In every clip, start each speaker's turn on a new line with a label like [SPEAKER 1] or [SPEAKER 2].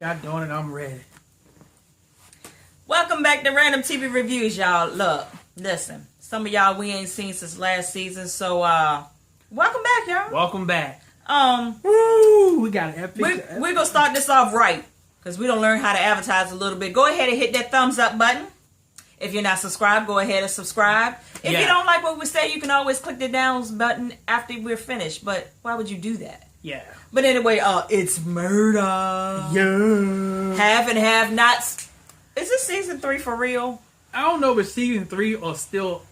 [SPEAKER 1] Y'all doing it, I'm ready.
[SPEAKER 2] Welcome back to Random TV Reviews, y'all. Look, listen. Some of y'all we ain't seen since last season, so welcome back, y'all.
[SPEAKER 1] Welcome back.
[SPEAKER 2] Woo,
[SPEAKER 1] we got an epic.
[SPEAKER 2] We're gonna start this off right, because we don't learn how to advertise a little bit. Go ahead and hit that thumbs up button. If you're not subscribed, go ahead and subscribe. If you don't like what we say, you can always click the down button after we're finished. But why would you do that?
[SPEAKER 1] Yeah.
[SPEAKER 2] But anyway, it's murder.
[SPEAKER 1] Yeah.
[SPEAKER 2] Have and have nots. Is this season 3 for real?
[SPEAKER 1] I don't know if it's season 3 or still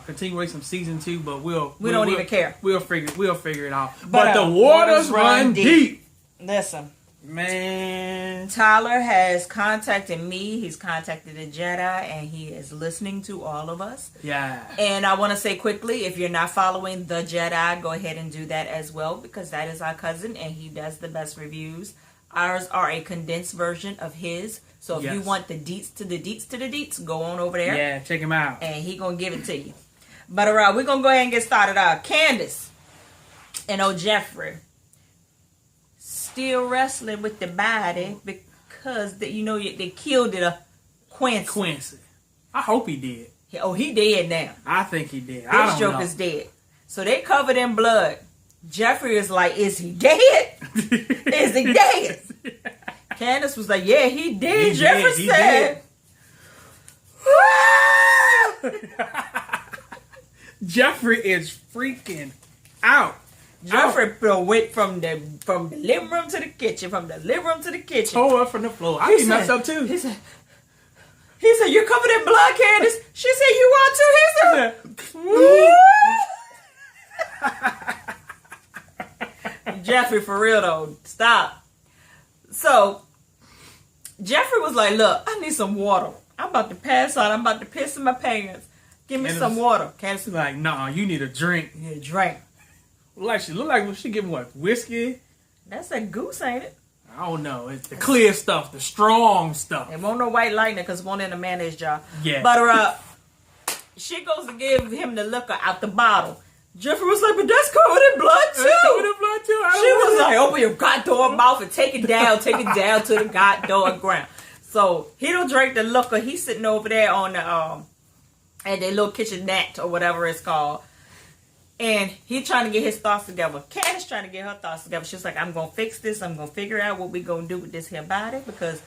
[SPEAKER 1] continuation of season 2, but we
[SPEAKER 2] don't even care.
[SPEAKER 1] We'll figure it out. But the
[SPEAKER 2] waters
[SPEAKER 1] run deep.
[SPEAKER 2] Listen.
[SPEAKER 1] Man,
[SPEAKER 2] Tyler has contacted me. He's contacted the Jedi, and he is listening to all of us.
[SPEAKER 1] Yeah.
[SPEAKER 2] And I want to say quickly, if you're not following the Jedi, go ahead and do that as well, because that is our cousin, and he does the best reviews. Ours are a condensed version of his. So if you want the deets to the deets to the deets, go on over there.
[SPEAKER 1] Yeah, check him out.
[SPEAKER 2] And he gonna give it to you. But we're gonna go ahead and get started. Candace and old Jeffrey still wrestling with the body because they killed it. Quincy.
[SPEAKER 1] I hope he did.
[SPEAKER 2] He dead now.
[SPEAKER 1] I think he did.
[SPEAKER 2] This joker's dead. So they covered in blood. Jeffrey is like, is he dead? Is he dead? Candace was like, yeah, he did. Jeffrey said.
[SPEAKER 1] Jeffrey is freaking out.
[SPEAKER 2] Jeffrey went from the living room to the kitchen, from the living room to the kitchen.
[SPEAKER 1] Tore up from the floor. I be messed up too.
[SPEAKER 2] He said, you're covered in blood, Candace. She said, you are too. He said, Jeffrey, for real though, stop. So, Jeffrey was like, look, I need some water. I'm about to pass out. I'm about to piss in my pants. Give me some water. Candace was
[SPEAKER 1] like, nah, you need a drink.
[SPEAKER 2] You need a drink.
[SPEAKER 1] She look like she giving what? Whiskey?
[SPEAKER 2] That's that goose, ain't it?
[SPEAKER 1] I don't know. It's the clear stuff, the strong stuff.
[SPEAKER 2] It won't no white lightning because it won't in the mayonnaise jar.
[SPEAKER 1] Yeah.
[SPEAKER 2] But she goes to give him the liquor out the bottle. Jeffrey was like, but that's covered in blood too. She was like, open your goddamn mouth and take it down to the goddamn ground. So he don't drink the liquor. He's sitting over there on the at their little kitchenette or whatever it's called. And he trying to get his thoughts together. Candace trying to get her thoughts together. She was like, I'm going to fix this. I'm going to figure out what we going to do with this here body because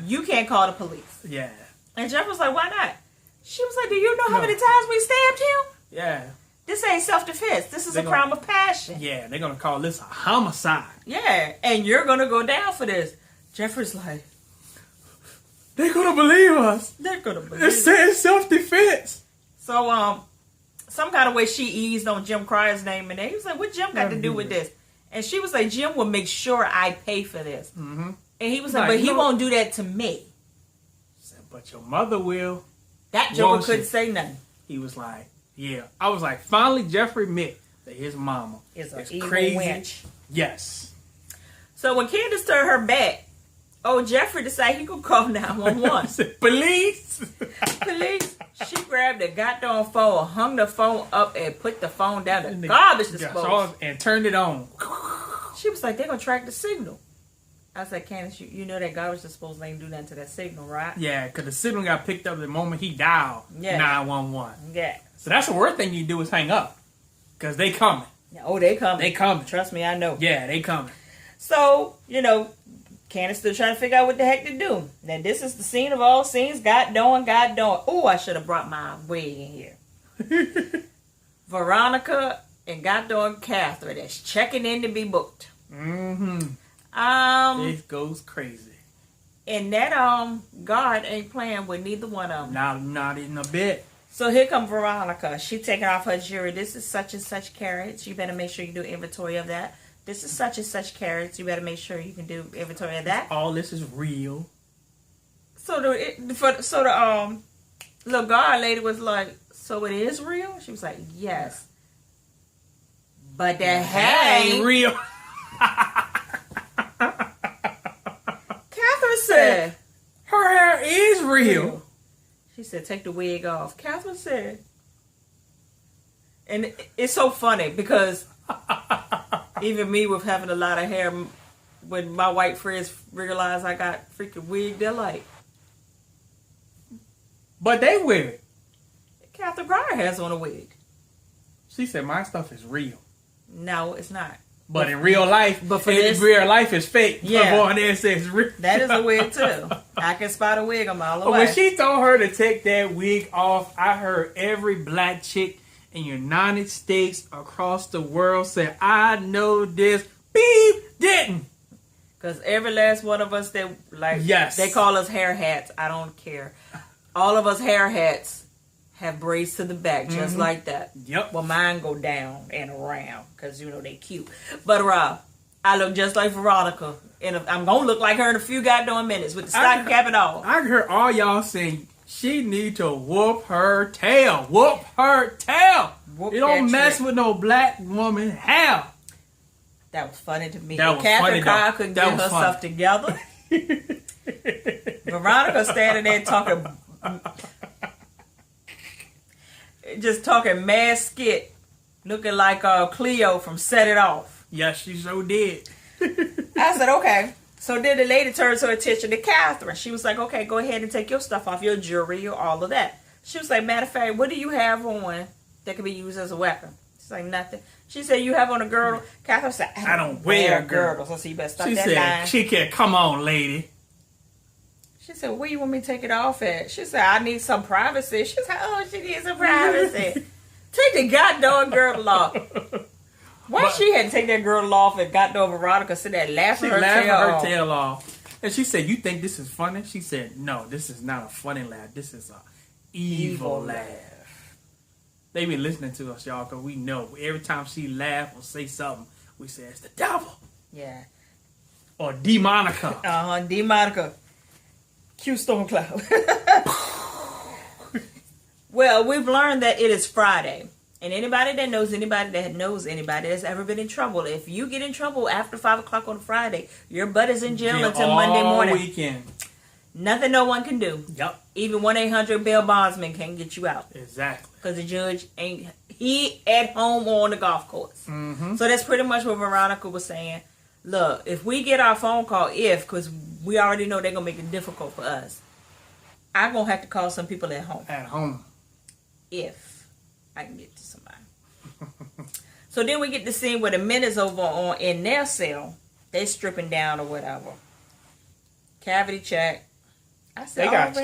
[SPEAKER 2] you can't call the police.
[SPEAKER 1] Yeah.
[SPEAKER 2] And Jeff was like, why not? She was like, do you know how many times we stabbed him?
[SPEAKER 1] Yeah.
[SPEAKER 2] This ain't self-defense. This is a crime of passion.
[SPEAKER 1] Yeah, they're going to call this a homicide.
[SPEAKER 2] Yeah, and you're going to go down for this. Jeffrey's like,
[SPEAKER 1] they're going to believe us.
[SPEAKER 2] They're going to believe
[SPEAKER 1] us. It's self-defense.
[SPEAKER 2] So, some kind of way she eased on Jim Cryer's name, and he was like, what Jim got to do with this? And she was like, Jim will make sure I pay for this. Mm-hmm. And he was like, but he won't do that to me.
[SPEAKER 1] But your mother will.
[SPEAKER 2] That joker couldn't say nothing.
[SPEAKER 1] He was like, yeah. I was like, finally Jeffrey admit that his mama is crazy. Wench. Yes.
[SPEAKER 2] So when Candace turned her back, Jeffrey decided he could call 911.
[SPEAKER 1] Police.
[SPEAKER 2] Police. She grabbed the goddamn phone, hung the phone up, and put the phone down the garbage disposal.
[SPEAKER 1] And turned it on.
[SPEAKER 2] She was like, they're going to track the signal. I was like, Candace, you know that garbage disposal ain't do nothing to that signal, right?
[SPEAKER 1] Yeah, because the signal got picked up the moment he dialed 911.
[SPEAKER 2] Yeah.
[SPEAKER 1] So that's the worst thing you do is hang up. Because they coming.
[SPEAKER 2] Oh, they coming.
[SPEAKER 1] They coming.
[SPEAKER 2] Trust me, I know.
[SPEAKER 1] Yeah, they coming.
[SPEAKER 2] So, Candace still trying to figure out what the heck to do. Now, this is the scene of all scenes. God doing. Oh, I should have brought my wig in here. Veronica and God doing Catherine that's checking in to be booked.
[SPEAKER 1] Mm-hmm. It goes crazy.
[SPEAKER 2] And that guard ain't playing with neither one of them.
[SPEAKER 1] Not even a bit.
[SPEAKER 2] So here comes Veronica. She taking off her jewelry. This is such and such carats. You better make sure you do inventory of that. This is such and such carats. You better make sure you can do inventory of that.
[SPEAKER 1] All this is real.
[SPEAKER 2] So the little guard lady was like, so it is real? She was like, yes. But the hair ain't
[SPEAKER 1] real.
[SPEAKER 2] Catherine said,
[SPEAKER 1] her hair is real.
[SPEAKER 2] She said, take the wig off. Catherine said, and it's so funny because even me with having a lot of hair, when my white friends realize I got freaking wig, they're like,
[SPEAKER 1] but they wear it.
[SPEAKER 2] Catherine Pryor has on a wig.
[SPEAKER 1] She said my stuff is real.
[SPEAKER 2] No, it's not.
[SPEAKER 1] But in real life, real life is fake.
[SPEAKER 2] Yeah.
[SPEAKER 1] On there says real.
[SPEAKER 2] That is a wig too. I can spot a wig a mile away.
[SPEAKER 1] When she told her to take that wig off, I heard every black chick in the United States across the world say, I know this. Beep didn't.
[SPEAKER 2] Because every last one of us that they call us hair hats. I don't care. All of us hair hats have braids to the back, just like that.
[SPEAKER 1] Yep.
[SPEAKER 2] Well, mine go down and around because they cute. But I look just like Veronica, and I'm gonna look like her in a few goddamn minutes with the stocking cap and all.
[SPEAKER 1] I heard all y'all saying she need to whoop her tail. Whoop her tail. You don't mess with no black woman hair.
[SPEAKER 2] That was funny to me.
[SPEAKER 1] That was
[SPEAKER 2] Catherine
[SPEAKER 1] funny,
[SPEAKER 2] Pryor couldn't get herself together. Veronica standing there talking. Just talking mad skit, looking like Cleo from Set It Off.
[SPEAKER 1] Yes, she so did.
[SPEAKER 2] I said, okay. So then the lady turns her attention to Catherine. She was like, okay, go ahead and take your stuff off, your jewelry, all of that. She was like, matter of fact, what do you have on that can be used as a weapon? She's like, nothing. She said, you have on a girdle? Catherine said, I don't wear girdles. So you better stop that line.
[SPEAKER 1] She said, come on, lady.
[SPEAKER 2] She said, where you want me to take it off at? She said, I need some privacy. She said, oh, she needs some privacy. Take the goddamn girdle off. Why she had to take that girdle off and goddamn Veronica sit there laughing her tail
[SPEAKER 1] off. And she said, you think this is funny? She said, no, this is not a funny laugh. This is a evil laugh. They be listening to us, y'all, because we know every time she laugh or say something, we say, it's the devil.
[SPEAKER 2] Yeah.
[SPEAKER 1] Or D-Monica.
[SPEAKER 2] D-Monica. Q Storm Cloud. Well, we've learned that it is Friday. And anybody that knows anybody that's ever been in trouble, if you get in trouble after 5 o'clock on a Friday, your butt is in jail until Monday morning.
[SPEAKER 1] Weekend.
[SPEAKER 2] Nothing no one can do.
[SPEAKER 1] Yep.
[SPEAKER 2] Even 1-800-BAIL bondsman can't get you out.
[SPEAKER 1] Exactly.
[SPEAKER 2] Because the judge he at home on the golf course.
[SPEAKER 1] Mm-hmm.
[SPEAKER 2] So that's pretty much what Veronica was saying. Look, if we get our phone call, because we already know they're going to make it difficult for us, I'm going to have to call some people at home.
[SPEAKER 1] At home.
[SPEAKER 2] If I can get to somebody. So then we get the scene where the men is over in their cell. They stripping down or whatever. Cavity check. I said,
[SPEAKER 1] they got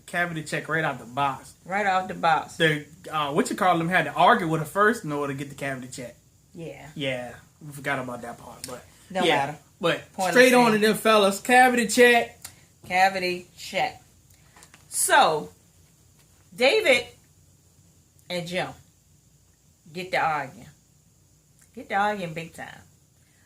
[SPEAKER 1] cavity check right out the box.
[SPEAKER 2] Right off the box.
[SPEAKER 1] The them had to argue with her first in order to get the cavity check.
[SPEAKER 2] Yeah.
[SPEAKER 1] Yeah. We forgot about that part, but
[SPEAKER 2] no matter.
[SPEAKER 1] But straight on to them fellas. Cavity check.
[SPEAKER 2] Cavity check. So, David and Jim get to arguing. Get to arguing big time.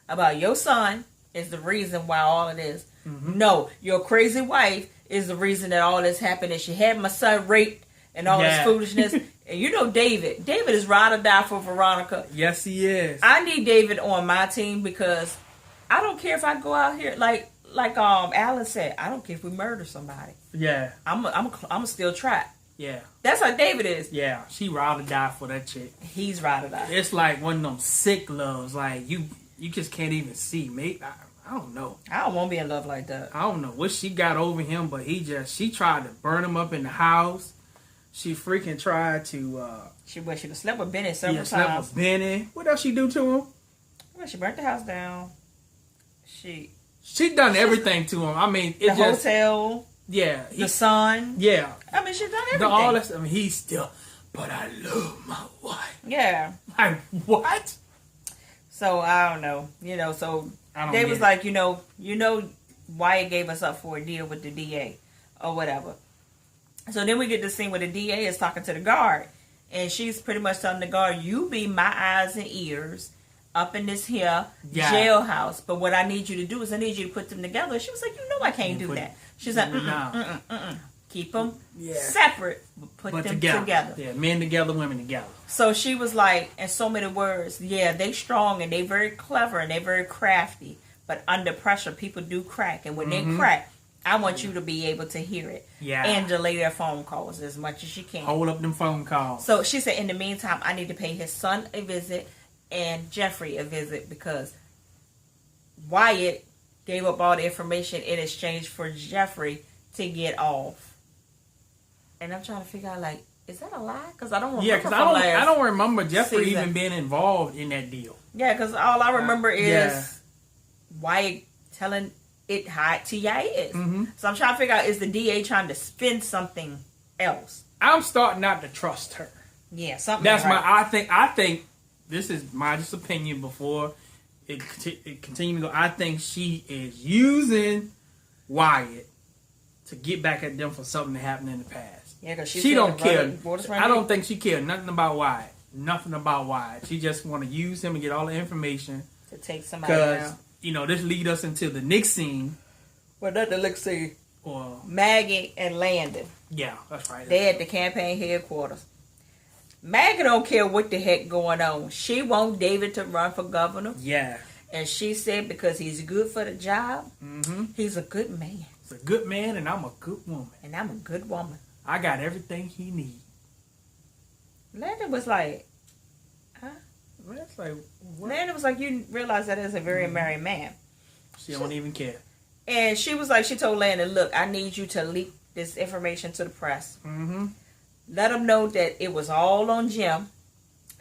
[SPEAKER 2] About your son is the reason why all of this. Mm-hmm. No, your crazy wife is the reason that all this happened. And she had my son raped and all this foolishness. And you know David. David is ride or die for Veronica.
[SPEAKER 1] Yes, he is.
[SPEAKER 2] I need David on my team because I don't care if I go out here like Alan said. I don't care if we murder somebody.
[SPEAKER 1] Yeah.
[SPEAKER 2] I'm still trapped.
[SPEAKER 1] Yeah.
[SPEAKER 2] That's how David is.
[SPEAKER 1] Yeah. She ride or die for that chick.
[SPEAKER 2] He's ride or die.
[SPEAKER 1] It's like one of them sick loves. Like you just can't even see. Mate, I don't know.
[SPEAKER 2] I don't want to be in love like that.
[SPEAKER 1] I don't know what she got over him, but she tried to burn him up in the house. She freaking tried to.
[SPEAKER 2] She slept with Benny several times.
[SPEAKER 1] Slept with Benny. What else she do to him?
[SPEAKER 2] Well, she burnt the house down. She
[SPEAKER 1] done everything to him. I mean,
[SPEAKER 2] the hotel.
[SPEAKER 1] Yeah,
[SPEAKER 2] the son.
[SPEAKER 1] Yeah,
[SPEAKER 2] I mean, she's done everything.
[SPEAKER 1] All this. I mean, he's still. But I love my wife.
[SPEAKER 2] Yeah.
[SPEAKER 1] Like what?
[SPEAKER 2] So I don't know. So they was like, Wyatt gave us up for a deal with the DA or whatever. So then we get the scene where the DA is talking to the guard. And she's pretty much telling the guard, you be my eyes and ears up in this here jailhouse. But what I need you to do is I need you to put them together. She was like, I can't do that. She's like, keep them separate, but put them together.
[SPEAKER 1] Yeah, men together, women together.
[SPEAKER 2] So she was like, in so many words, they strong and they very clever and they very crafty. But under pressure, people do crack. And when they crack, I want you to be able to hear it.
[SPEAKER 1] Yeah.
[SPEAKER 2] And delay their phone calls as much as you can.
[SPEAKER 1] Hold up them phone calls.
[SPEAKER 2] So she said, in the meantime, I need to pay his son a visit and Jeffrey a visit because Wyatt gave up all the information in exchange for Jeffrey to get off. And I'm trying to figure out, like, is that a lie? Because I don't remember.
[SPEAKER 1] Yeah, because I don't remember Jeffrey even being involved in that deal.
[SPEAKER 2] Yeah, because all I remember is Wyatt telling it how T.I. is. Mm-hmm. So I'm trying to figure out, is the DA trying to spin something else?
[SPEAKER 1] I'm starting not to trust her.
[SPEAKER 2] Yeah, something.
[SPEAKER 1] That's right. I think this is my just opinion before it continues to go. I think she is using Wyatt to get back at them for something that happened in the past.
[SPEAKER 2] Yeah, because
[SPEAKER 1] she don't care. I don't think she cared nothing about Wyatt. Nothing about Wyatt. She just want to use him and get all the information
[SPEAKER 2] to take somebody down.
[SPEAKER 1] Because this lead us into the next scene.
[SPEAKER 2] Well, not the next scene. Or Maggie and Landon.
[SPEAKER 1] Yeah, that's right.
[SPEAKER 2] They at the campaign headquarters. Maggie don't care what the heck going on. She wants David to run for governor.
[SPEAKER 1] Yeah.
[SPEAKER 2] And she said because he's good for the job, he's a good man.
[SPEAKER 1] He's a good man and I'm a good woman.
[SPEAKER 2] And I'm a good woman.
[SPEAKER 1] I got everything he needs.
[SPEAKER 2] Landon was like, huh?
[SPEAKER 1] That's like, what?
[SPEAKER 2] Landon was like, you realize that is a very married man.
[SPEAKER 1] She don't even care.
[SPEAKER 2] And she was like, she told Landon, look, I need you to leak this information to the press. Mm-hmm. Let them know that it was all on Jim.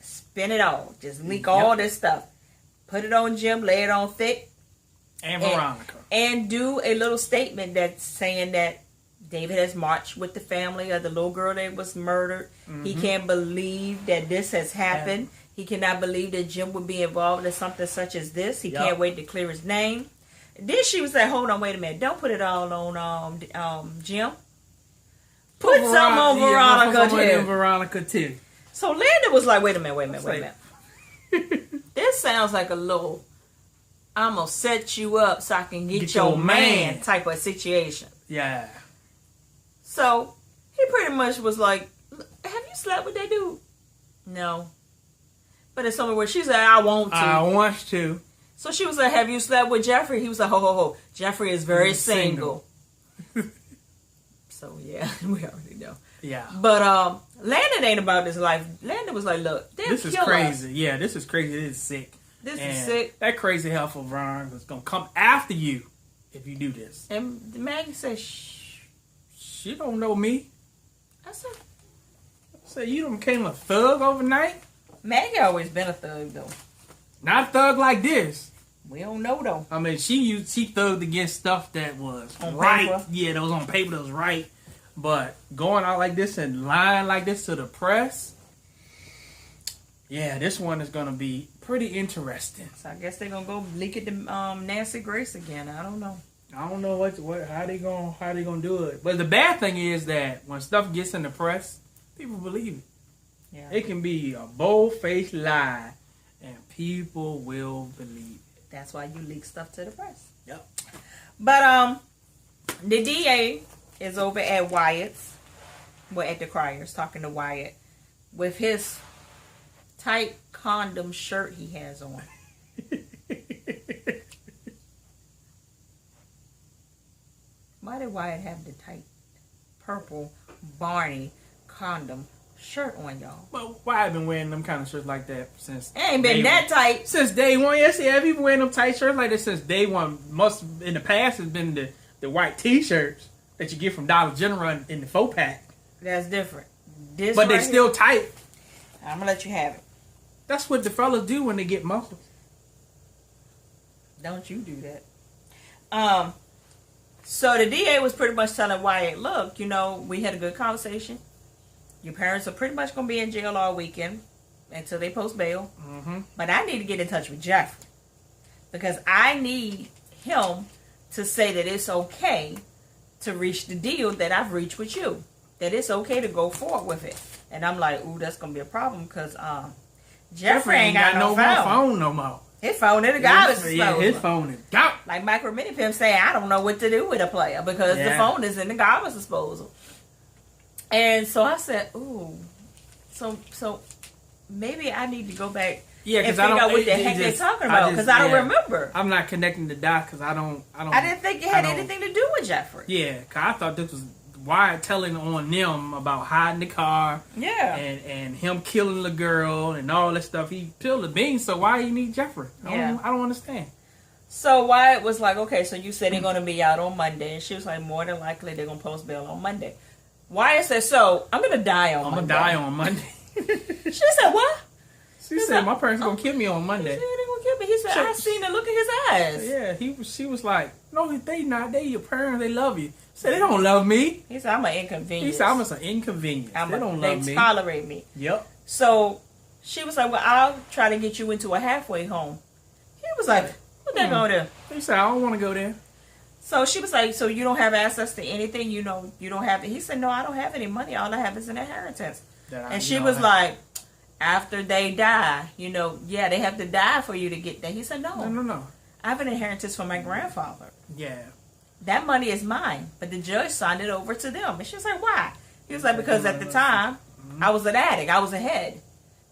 [SPEAKER 2] Spin it all. Just leak all this stuff. Put it on Jim, lay it on thick.
[SPEAKER 1] And Veronica.
[SPEAKER 2] And do a little statement that's saying that David has marched with the family of the little girl that was murdered. Mm-hmm. He can't believe that this has happened. He cannot believe that Jim would be involved in something such as this. He can't wait to clear his name. Then she was like, hold on, wait a minute. Don't put it all on Jim. Put some on
[SPEAKER 1] Veronica too.
[SPEAKER 2] So Landon was like, wait a minute. This sounds like a little, I'm going to set you up so I can get your man type of situation.
[SPEAKER 1] Yeah.
[SPEAKER 2] So he pretty much was like, have you slept with that dude? No. But it's somewhere where she said, I want to.
[SPEAKER 1] I want to.
[SPEAKER 2] So she was like, have you slept with Jeffrey? He was like, ho. Jeffrey is very single. So, yeah, we already know.
[SPEAKER 1] Yeah.
[SPEAKER 2] But Landon ain't about this life. Landon was like, look,
[SPEAKER 1] this is crazy. Us. Yeah, this is crazy. This is sick.
[SPEAKER 2] This is sick.
[SPEAKER 1] That crazy hell for Veronica is going to come after you if you do this.
[SPEAKER 2] And Maggie said, shh.
[SPEAKER 1] She don't know me.
[SPEAKER 2] I
[SPEAKER 1] said, you done became a thug overnight?
[SPEAKER 2] Maggie always been a thug, though.
[SPEAKER 1] Not a thug like this.
[SPEAKER 2] We don't know, though.
[SPEAKER 1] I mean, she thugged against stuff that was
[SPEAKER 2] on
[SPEAKER 1] right.
[SPEAKER 2] Paper.
[SPEAKER 1] Yeah, that was on paper, that was right. But going out like this and lying like this to the press, yeah, this one is going to be pretty interesting.
[SPEAKER 2] So I guess they're going to go leak it to Nancy Grace again. I don't know.
[SPEAKER 1] I don't know how they gonna do it. But the bad thing is that when stuff gets in the press, people believe it. Yeah. It can be a bold-faced lie, and people will believe it.
[SPEAKER 2] That's why you leak stuff to the press.
[SPEAKER 1] Yep.
[SPEAKER 2] But the DA is over at Wyatt's, at the Cryers, talking to Wyatt with his tight condom shirt he has on. Why did Wyatt have the tight purple Barney condom shirt on, y'all?
[SPEAKER 1] Well, Wyatt been wearing them kind of shirts like that since.
[SPEAKER 2] It ain't been that tight
[SPEAKER 1] since day one. Yes, yeah, people wearing them tight shirts like that since day one. Most in the past has been the white T-shirts that you get from Dollar General in the 4-pack.
[SPEAKER 2] That's different.
[SPEAKER 1] But they still tight.
[SPEAKER 2] I'm gonna let you have it.
[SPEAKER 1] That's what the fellas do when they get muscles.
[SPEAKER 2] Don't you do that? So the DA was pretty much telling Wyatt, look, we had a good conversation. Your parents are pretty much going to be in jail all weekend until they post bail. Mm-hmm. But I need to get in touch with Jeffrey. Because I need him to say that it's okay to reach the deal that I've reached with you. That it's okay to go forward with it. And I'm like, ooh, that's going to be a problem because Jeffrey ain't got no
[SPEAKER 1] phone no more.
[SPEAKER 2] His phone in the garbage disposal.
[SPEAKER 1] Yeah, his phone is gone.
[SPEAKER 2] Like Micro Mini Pimp saying, I don't know what to do with a player because the phone is in the garbage disposal. And so I said, ooh, so maybe I need to go back and figure out what the heck they're talking about because I don't remember.
[SPEAKER 1] I'm not connecting the dots because I
[SPEAKER 2] didn't think it had anything to do with Jeffrey.
[SPEAKER 1] Yeah, because I thought this was Wyatt telling on them about hiding the car.
[SPEAKER 2] Yeah.
[SPEAKER 1] And him killing the girl and all that stuff. He peeled the beans, so why you need Jeffrey? I don't understand.
[SPEAKER 2] So Wyatt was like, okay, so you said they're going to be out on Monday. And she was like, more than likely they're going to post bail on Monday. Wyatt said, so I'm going to die on Monday.
[SPEAKER 1] I'm going to die on Monday.
[SPEAKER 2] She said, what?
[SPEAKER 1] She said, my parents going to kill me on Monday.
[SPEAKER 2] He said, they're going to kill me. He said, I seen the look in his eyes.
[SPEAKER 1] Yeah, she was like, no, they not. They your parents. They love you. She said, they don't love me.
[SPEAKER 2] He said, I'm an inconvenience.
[SPEAKER 1] He said, I'm just an inconvenience. They don't love me.
[SPEAKER 2] They tolerate me.
[SPEAKER 1] Yep.
[SPEAKER 2] So she was like, well, I'll try to get you into a halfway home. He was like, what they going to do?
[SPEAKER 1] He said, I don't want to go there.
[SPEAKER 2] So she was like, so you don't have access to anything? You know, you don't have it. He said, no, I don't have any money. All I have is an inheritance. And she was like, after they die, you know, yeah, they have to die for you to get that. He said, no.
[SPEAKER 1] No.
[SPEAKER 2] I have an inheritance from my grandfather.
[SPEAKER 1] Yeah.
[SPEAKER 2] That money is mine. But the judge signed it over to them. And she was like, why? He was like, because at the time, I was an addict. I was ahead.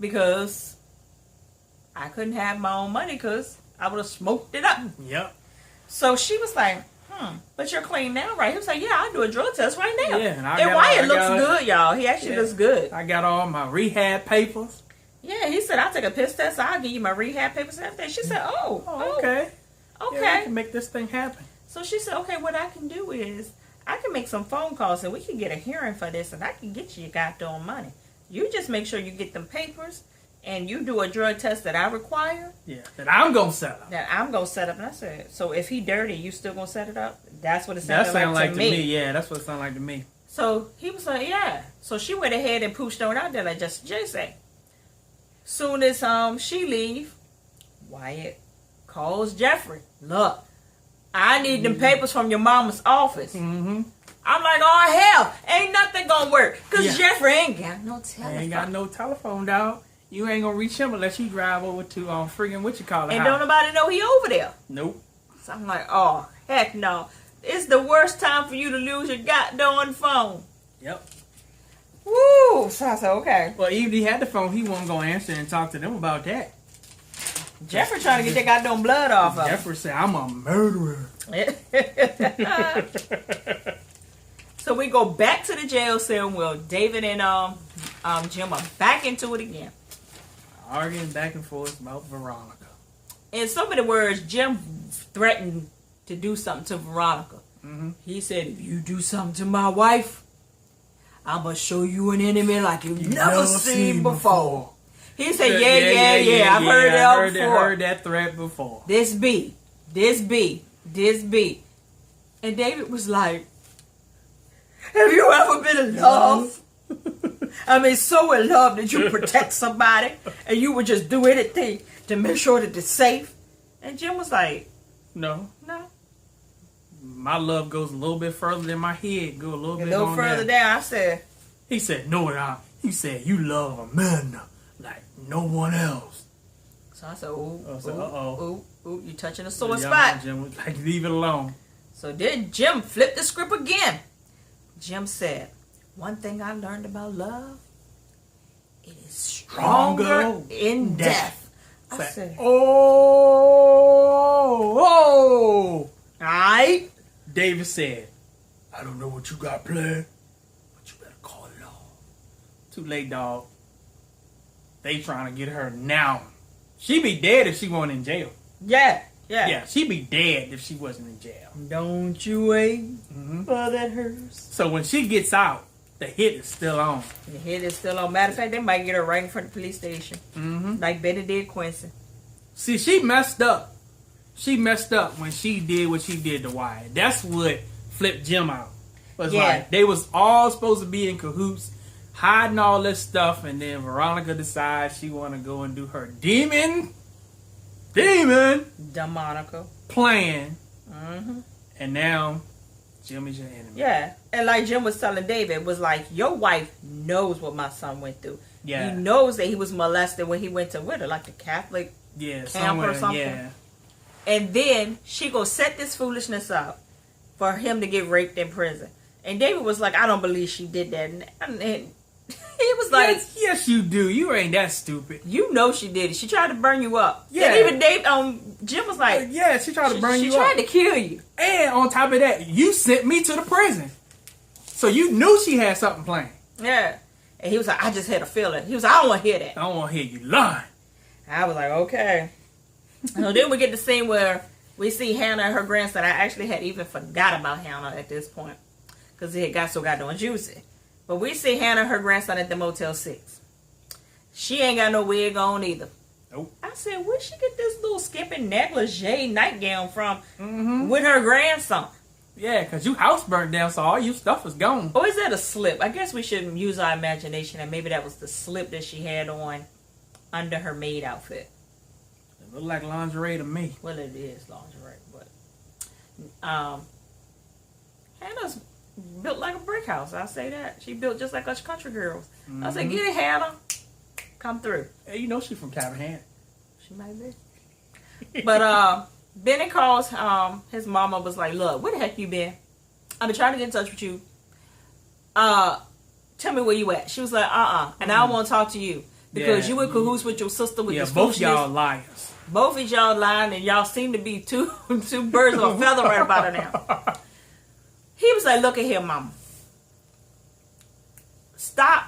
[SPEAKER 2] Because I couldn't have my own money because I would have smoked it up.
[SPEAKER 1] Yep.
[SPEAKER 2] So she was like, but you're clean now, right? He was like, yeah, I'll do a drug test right now.
[SPEAKER 1] Yeah,
[SPEAKER 2] and Wyatt looks good, y'all. He actually looks good.
[SPEAKER 1] I got all my rehab papers.
[SPEAKER 2] Yeah, he said, I'll take a piss test. I'll give you my rehab papers and everything. She said,
[SPEAKER 1] okay.
[SPEAKER 2] Okay.
[SPEAKER 1] Yeah, we can make this thing happen.
[SPEAKER 2] So she said, okay, what I can do is I can make some phone calls and we can get a hearing for this and I can get you your goddamn money. You just make sure you get them papers and you do a drug test that I require.
[SPEAKER 1] Yeah, that I'm going to set up.
[SPEAKER 2] That I'm going to set up. And I said, so if he dirty, you still going to set it up? That's what it sounded like to me.
[SPEAKER 1] Yeah, that's what it sounded like to me.
[SPEAKER 2] So he was like, yeah. So she went ahead and pushed on out there like Jesse J said. Soon as she leave, Wyatt calls Jeffrey. Look, I need them papers from your mama's office.
[SPEAKER 1] Mm-hmm.
[SPEAKER 2] I'm like, oh hell, ain't nothing gonna work. Cause Jeffrey ain't got no telephone.
[SPEAKER 1] Ain't got no telephone, dog. You ain't gonna reach him unless you drive over to friggin' what you call it.
[SPEAKER 2] And don't nobody know he over there.
[SPEAKER 1] Nope.
[SPEAKER 2] So I'm like, oh heck no. It's the worst time for you to lose your goddamn phone.
[SPEAKER 1] Yep.
[SPEAKER 2] Woo! So I said, okay.
[SPEAKER 1] Well, even if he had the phone, he wasn't gonna answer and talk to them about that.
[SPEAKER 2] Jeffrey trying to get that goddamn blood off of him.
[SPEAKER 1] Jeffrey said, I'm a murderer.
[SPEAKER 2] So we go back to the jail cell where David and Jim are back into it again.
[SPEAKER 1] Arguing back and forth about Veronica.
[SPEAKER 2] In so many words, Jim threatened to do something to Veronica.
[SPEAKER 1] Mm-hmm.
[SPEAKER 2] He said, if you do something to my wife, I'm going to show you an enemy like you've never seen before. He said, yeah. I've heard that before.
[SPEAKER 1] Heard that threat before.
[SPEAKER 2] This be. And David was like, have you ever been in love? I mean, so in love that you protect somebody and you would just do anything to make sure that they're safe? And Jim was like,
[SPEAKER 1] No.
[SPEAKER 2] No.
[SPEAKER 1] My love goes a little bit further than my head. Go a little bit on
[SPEAKER 2] further down. I said.
[SPEAKER 1] He said, no, he said, you love a man like no one else.
[SPEAKER 2] So I said, ooh, you touching a sore spot.
[SPEAKER 1] Jim was like, leave it alone.
[SPEAKER 2] So then Jim flipped the script again. Jim said, one thing I learned about love, it is stronger in death. I said,
[SPEAKER 1] oh.
[SPEAKER 2] Alright.
[SPEAKER 1] David said, I don't know what you got planned, but you better call it off. Too late, dog. They trying to get her now. She be dead if she wasn't in jail.
[SPEAKER 2] Yeah.
[SPEAKER 1] She be dead if she wasn't in jail.
[SPEAKER 2] Don't you wait for that hearse.
[SPEAKER 1] So when she gets out, the hit is still on.
[SPEAKER 2] The hit is still on. Matter of fact, they might get her right in front of the police station.
[SPEAKER 1] Mm-hmm.
[SPEAKER 2] Like Betty did Quincy.
[SPEAKER 1] See, she messed up. She messed up when she did what she did to Wyatt. That's what flipped Jim out. Was like they was all supposed to be in cahoots, hiding all this stuff, and then Veronica decides she want to go and do her demon
[SPEAKER 2] Demonica
[SPEAKER 1] plan. And now Jim is your enemy.
[SPEAKER 2] Yeah. And like Jim was telling David, was like, your wife knows what my son went through.
[SPEAKER 1] Yeah.
[SPEAKER 2] He knows that he was molested when he went to Witter, like the Catholic camp or something. Yeah. And then she go set this foolishness up for him to get raped in prison. And David was like, I don't believe she did that. And he was like,
[SPEAKER 1] yes, you do. You ain't that stupid.
[SPEAKER 2] You know she did it. She tried to burn you up.
[SPEAKER 1] Yeah.
[SPEAKER 2] And even Jim was like,
[SPEAKER 1] yeah, she tried to burn you up.
[SPEAKER 2] She tried to kill you.
[SPEAKER 1] And on top of that, you sent me to the prison. So you knew she had something planned.
[SPEAKER 2] Yeah. And he was like, I just had a feeling. He was like, I don't want to hear that.
[SPEAKER 1] I don't want to hear you lying.
[SPEAKER 2] I was like, okay. So then we get the scene where we see Hannah and her grandson. I actually had even forgot about Hannah at this point because it had got so goddamn juicy. But we see Hannah and her grandson at the Motel 6. She ain't got no wig on either.
[SPEAKER 1] Nope.
[SPEAKER 2] I said, where'd she get this little skimpy negligee nightgown from with her grandson?
[SPEAKER 1] Yeah, because you house burnt down, so all your stuff is gone.
[SPEAKER 2] Or is that a slip? I guess we shouldn't use our imagination, and maybe that was the slip that she had on under her maid outfit.
[SPEAKER 1] It looked like lingerie to me.
[SPEAKER 2] Well, it is lingerie, but Hannah's built like a brick house. I'll say that. She built just like us country girls. I said, get it, Hannah. Come through.
[SPEAKER 1] Hey, you know she's from Callahan.
[SPEAKER 2] She might be. But Benny calls his mama, was like, look, where the heck you been? I've been trying to get in touch with you. Tell me where you at. She was like, and I don't want to talk to you. Because you in cahoots with your sister with this
[SPEAKER 1] both y'all liars.
[SPEAKER 2] Both of y'all lying, and y'all seem to be two birds of a feather right about it now. He was like, look at here, mama. Stop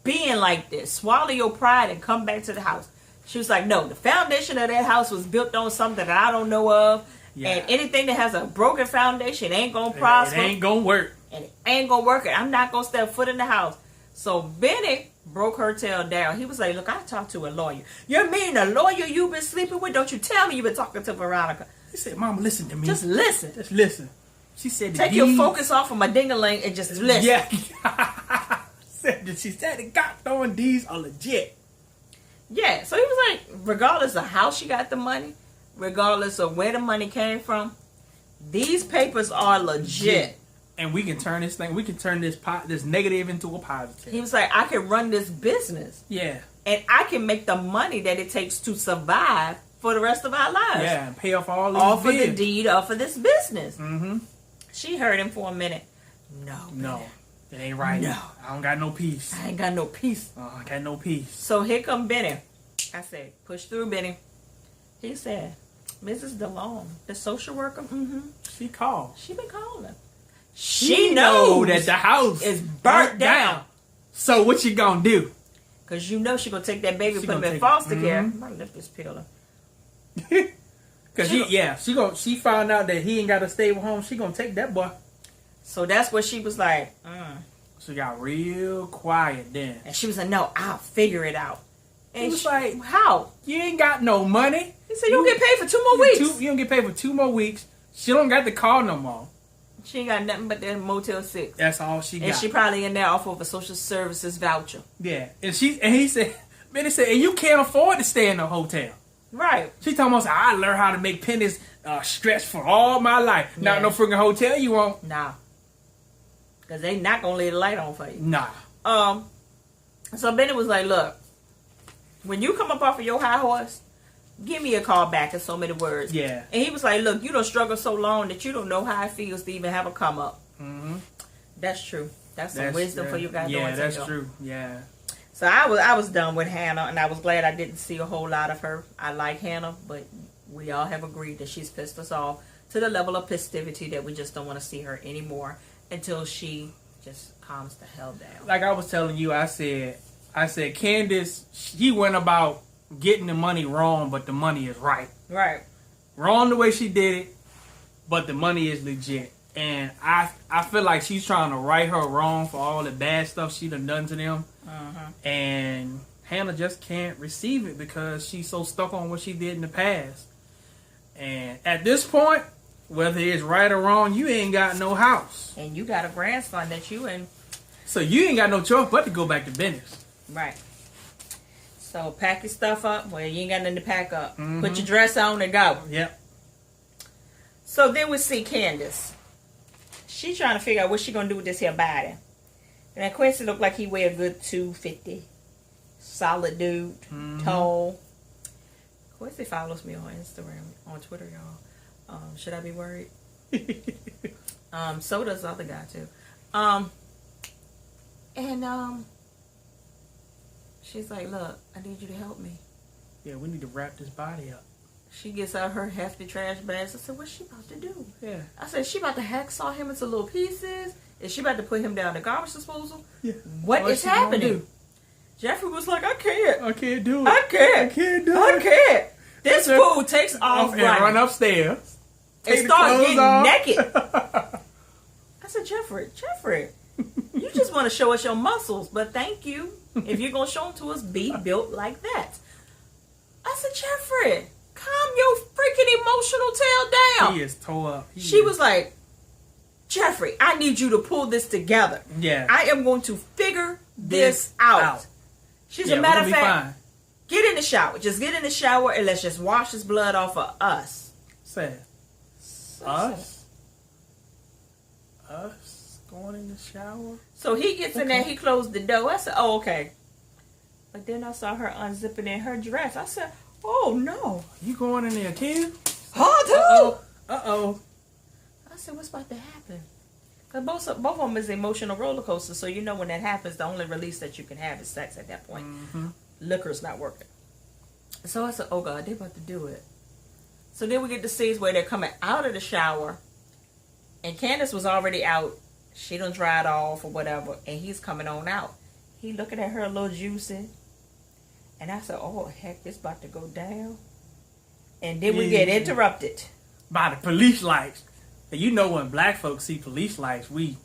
[SPEAKER 2] being like this. Swallow your pride and come back to the house. She was like, no, the foundation of that house was built on something that I don't know of. Yeah. And anything that has a broken foundation ain't going to prosper.
[SPEAKER 1] It ain't going to work.
[SPEAKER 2] And it ain't going to work. And I'm not going to step foot in the house. So Benny broke her tail down. He was like, look, I talked to a lawyer. You mean a lawyer you've been sleeping with? Don't you tell me you've been talking to Veronica.
[SPEAKER 1] He said, Mama, listen to me.
[SPEAKER 2] Just listen.
[SPEAKER 1] Just listen. She said,
[SPEAKER 2] take your focus off of my ding-a-ling and just listen.
[SPEAKER 1] Yeah. She said the goddamn D's are legit.
[SPEAKER 2] Yeah, so he was like, regardless of how she got the money, regardless of where the money came from, these papers are legit.
[SPEAKER 1] And we can turn this thing, we can turn this negative into a positive.
[SPEAKER 2] He was like, I can run this business.
[SPEAKER 1] Yeah.
[SPEAKER 2] And I can make the money that it takes to survive for the rest of our lives.
[SPEAKER 1] Yeah, and pay off all these
[SPEAKER 2] off of the deed, off of this business.
[SPEAKER 1] Mm-hmm.
[SPEAKER 2] She heard him for a minute. No.
[SPEAKER 1] It ain't right.
[SPEAKER 2] No.
[SPEAKER 1] I don't got no peace.
[SPEAKER 2] I ain't got no peace.
[SPEAKER 1] I got no peace.
[SPEAKER 2] So here come Benny. I said, push through, Benny. He said, Mrs. DeLong, the social worker,
[SPEAKER 1] she called.
[SPEAKER 2] She been calling. She knows
[SPEAKER 1] that the house
[SPEAKER 2] is burnt down.
[SPEAKER 1] So what you gonna do?
[SPEAKER 2] Because you know she gonna take that baby and put him in foster care. My lip is peeling.
[SPEAKER 1] Because she found out that he ain't got a stable home. She gonna take that boy.
[SPEAKER 2] So that's what she was like.
[SPEAKER 1] She got real quiet then.
[SPEAKER 2] And she was like, no, I'll figure it out. And
[SPEAKER 1] he was like,
[SPEAKER 2] how?
[SPEAKER 1] You ain't got no money.
[SPEAKER 2] He said, you don't get paid for 2 more weeks.
[SPEAKER 1] You don't get paid for 2 more weeks. She don't got the car no more.
[SPEAKER 2] She ain't got nothing but that Motel 6.
[SPEAKER 1] That's all she got.
[SPEAKER 2] And she probably in there off of a social services voucher.
[SPEAKER 1] Yeah. And he said, Benny said, and you can't afford to stay in a hotel.
[SPEAKER 2] Right.
[SPEAKER 1] She told us, I learned how to make pennies stretch for all my life. Yeah. Not no freaking hotel you won't.
[SPEAKER 2] Nah. Because they not going to lay the light on for you.
[SPEAKER 1] Nah.
[SPEAKER 2] So Benny was like, look, when you come up off of your high horse, give me a call back in so many words.
[SPEAKER 1] Yeah.
[SPEAKER 2] And he was like, look, you don't struggle so long that you don't know how it feels to even have a come up.
[SPEAKER 1] Mm-hmm.
[SPEAKER 2] That's true. That's some wisdom for you guys.
[SPEAKER 1] Yeah, that's true. Yeah.
[SPEAKER 2] So I was done with Hannah, and I was glad I didn't see a whole lot of her. I like Hannah, but we all have agreed that she's pissed us off to the level of festivity that we just don't want to see her anymore until she just calms the hell down.
[SPEAKER 1] Like I was telling you, I said, Candace, she went about getting the money wrong, but the money is right.
[SPEAKER 2] Right.
[SPEAKER 1] Wrong the way she did it, but the money is legit. And I feel like she's trying to right her wrong for all the bad stuff she done to them. And Hannah just can't receive it because she's so stuck on what she did in the past. And at this point, whether it's right or wrong, you ain't got no house.
[SPEAKER 2] And you got a grandson that you in.
[SPEAKER 1] So you ain't got no choice but to go back to business.
[SPEAKER 2] Right. So pack your stuff up. Well, you ain't got nothing to pack up. Put your dress on and go.
[SPEAKER 1] Yep.
[SPEAKER 2] So then we see Candace. She trying to figure out what she gonna do with this here body. And that Quincy looked like he weigh a good 250. Solid dude. Tall. Quincy follows me on Instagram, on Twitter, y'all. Should I be worried? So does the other guy too. She's like, look, I need you to help me.
[SPEAKER 1] Yeah, we need to wrap this body up.
[SPEAKER 2] She gets out her hefty trash bags. I said, what's she about to do?
[SPEAKER 1] Yeah.
[SPEAKER 2] I said, she about to hacksaw him into little pieces? Is she about to put him down the garbage disposal?
[SPEAKER 1] Yeah.
[SPEAKER 2] What is happening? Jeffrey was like, I can't.
[SPEAKER 1] I can't do it.
[SPEAKER 2] I can't.
[SPEAKER 1] I can't do it.
[SPEAKER 2] I can't. This fool fool takes off
[SPEAKER 1] and run upstairs.
[SPEAKER 2] And start getting naked. I said, Jeffrey, you just want to show us your muscles, but thank you. If you're going to show them to us, be built like that. I said, Jeffrey, calm your freaking emotional tail down.
[SPEAKER 1] He is tore up.
[SPEAKER 2] She was like, Jeffrey, I need you to pull this together.
[SPEAKER 1] Yeah.
[SPEAKER 2] I am going to figure this out. She said, matter of fact, get in the shower. Just get in the shower and let's just wash this blood off of us.
[SPEAKER 1] Say, us? Us going in the shower?
[SPEAKER 2] So he gets in there, he closed the door. I said, oh, okay. But then I saw her unzipping in her dress. I said, oh, no.
[SPEAKER 1] You going in there, kid?
[SPEAKER 2] Uh-oh.
[SPEAKER 1] Uh-oh.
[SPEAKER 2] I said, what's about to happen? Because both of them is emotional roller coasters. So you know when that happens, the only release that you can have is sex at that point.
[SPEAKER 1] Mm-hmm.
[SPEAKER 2] Liquor's not working. So I said, oh, God, they're about to do it. So then we get the scenes where they're coming out of the shower. And Candace was already out. She done dried off or whatever. And he's coming on out. He looking at her a little juicy. And I said, oh, heck, this about to go down. And then we get interrupted.
[SPEAKER 1] By the police lights. And you know when black folks see police lights, we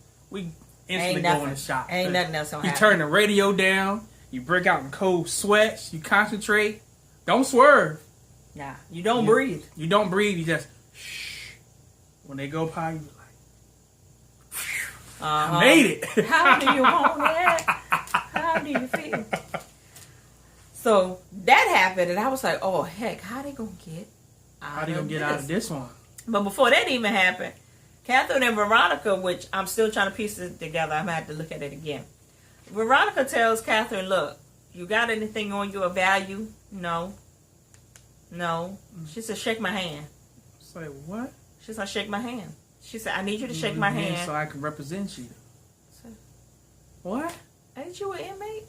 [SPEAKER 1] instantly go in the shop.
[SPEAKER 2] Ain't nothing else gonna happen.
[SPEAKER 1] You turn the radio down. You break out in cold sweats. You concentrate. Don't swerve.
[SPEAKER 2] Nah, you don't breathe.
[SPEAKER 1] You don't breathe. You just shh. When they go by, you like, I made it.
[SPEAKER 2] How do you want it? How do you feel? So that happened, and I was like, oh, heck, how they going to get out of
[SPEAKER 1] this one?
[SPEAKER 2] But before that even happened, Catherine and Veronica, which I'm still trying to piece it together. I'm going to have to look at it again. Veronica tells Catherine, look, you got anything on you of value? No. She said, shake my hand.
[SPEAKER 1] Say what?
[SPEAKER 2] She said, shake my hand. She said, I need you to shake my hand.
[SPEAKER 1] So I can represent you.
[SPEAKER 2] So,
[SPEAKER 1] what?
[SPEAKER 2] Ain't you an inmate?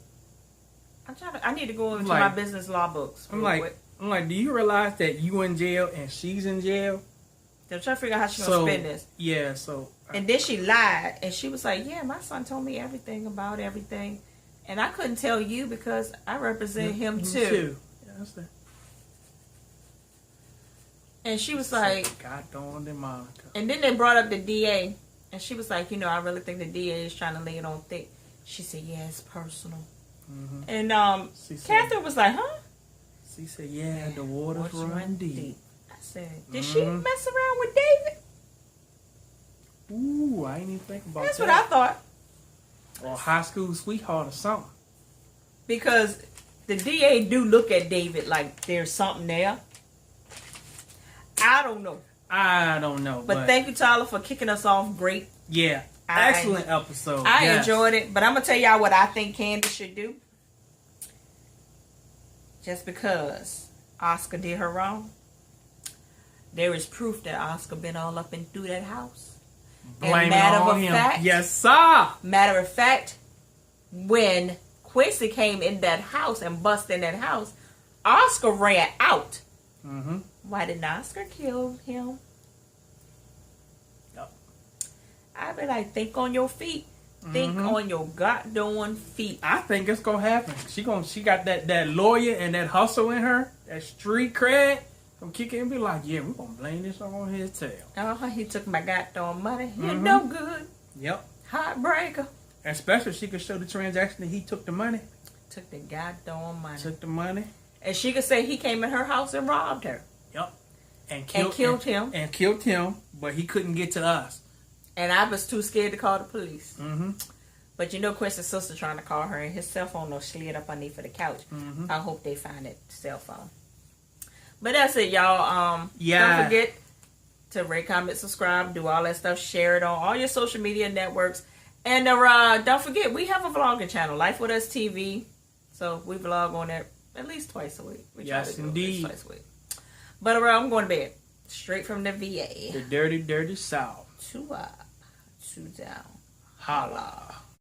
[SPEAKER 2] I need to go into my business law books.
[SPEAKER 1] I'm like, do you realize that you in jail and she's in jail?
[SPEAKER 2] They're trying to figure out how she's going to spend this.
[SPEAKER 1] Yeah, so.
[SPEAKER 2] And then she lied. And she was like, yeah, my son told me everything about everything. And I couldn't tell you because I represent him too.
[SPEAKER 1] Yeah, that's that.
[SPEAKER 2] And she was like.
[SPEAKER 1] God darn it, Monica.
[SPEAKER 2] And then they brought up the DA. And she was like, I really think the DA is trying to lay it on thick. She said, yeah, it's personal. Mm-hmm. And Catherine was like, huh?
[SPEAKER 1] She said, yeah, the water's run deep.
[SPEAKER 2] I said, did she mess around with David?
[SPEAKER 1] Ooh, I ain't even think about
[SPEAKER 2] That's
[SPEAKER 1] that.
[SPEAKER 2] what I thought.
[SPEAKER 1] Or high school sweetheart or something.
[SPEAKER 2] Because the DA do look at David like there's something there. I don't know. But thank you, Tyler, for kicking us off great.
[SPEAKER 1] Yeah. Excellent episode.
[SPEAKER 2] I enjoyed it. But I'm going to tell y'all what I think Candace should do. Just because Oscar did her wrong, there is proof that Oscar been all up and through that house.
[SPEAKER 1] Blame it on him. Yes, sir.
[SPEAKER 2] Matter of fact, when Quincy came in that house and busted in that house, Oscar ran out. Mm-hmm. Why didn't Oscar kill him?
[SPEAKER 1] Yep.
[SPEAKER 2] I'd be like, think on your feet. Think on your goddamn feet.
[SPEAKER 1] I think it's gonna happen. She got that lawyer and that hustle in her, that street cred. Gonna kick it and be like, yeah, we're gonna blame this on his tail.
[SPEAKER 2] Oh, he took my goddamn money. You're no good.
[SPEAKER 1] Yep.
[SPEAKER 2] Heartbreaker.
[SPEAKER 1] Especially if she could show the transaction that he took the money.
[SPEAKER 2] Took the goddamn money.
[SPEAKER 1] Took the money.
[SPEAKER 2] And she could say he came in her house and robbed her.
[SPEAKER 1] Yep. And killed him. And killed him, but he couldn't get to us.
[SPEAKER 2] And I was too scared to call the police.
[SPEAKER 1] Mm-hmm.
[SPEAKER 2] But Quincy's sister trying to call her, and his cell phone slid up underneath the couch. Mm-hmm. I hope they find that cell phone. But that's it, y'all. Don't forget to rate, comment, subscribe, do all that stuff. Share it on all your social media networks. And don't forget, we have a vlogging channel, Life With Us TV. So we vlog on there at least twice a week. We try to do
[SPEAKER 1] indeed.
[SPEAKER 2] At least twice a week. But I'm going to bed. Straight from the VA.
[SPEAKER 1] The dirty, dirty South.
[SPEAKER 2] Two up, two down.
[SPEAKER 1] Holla.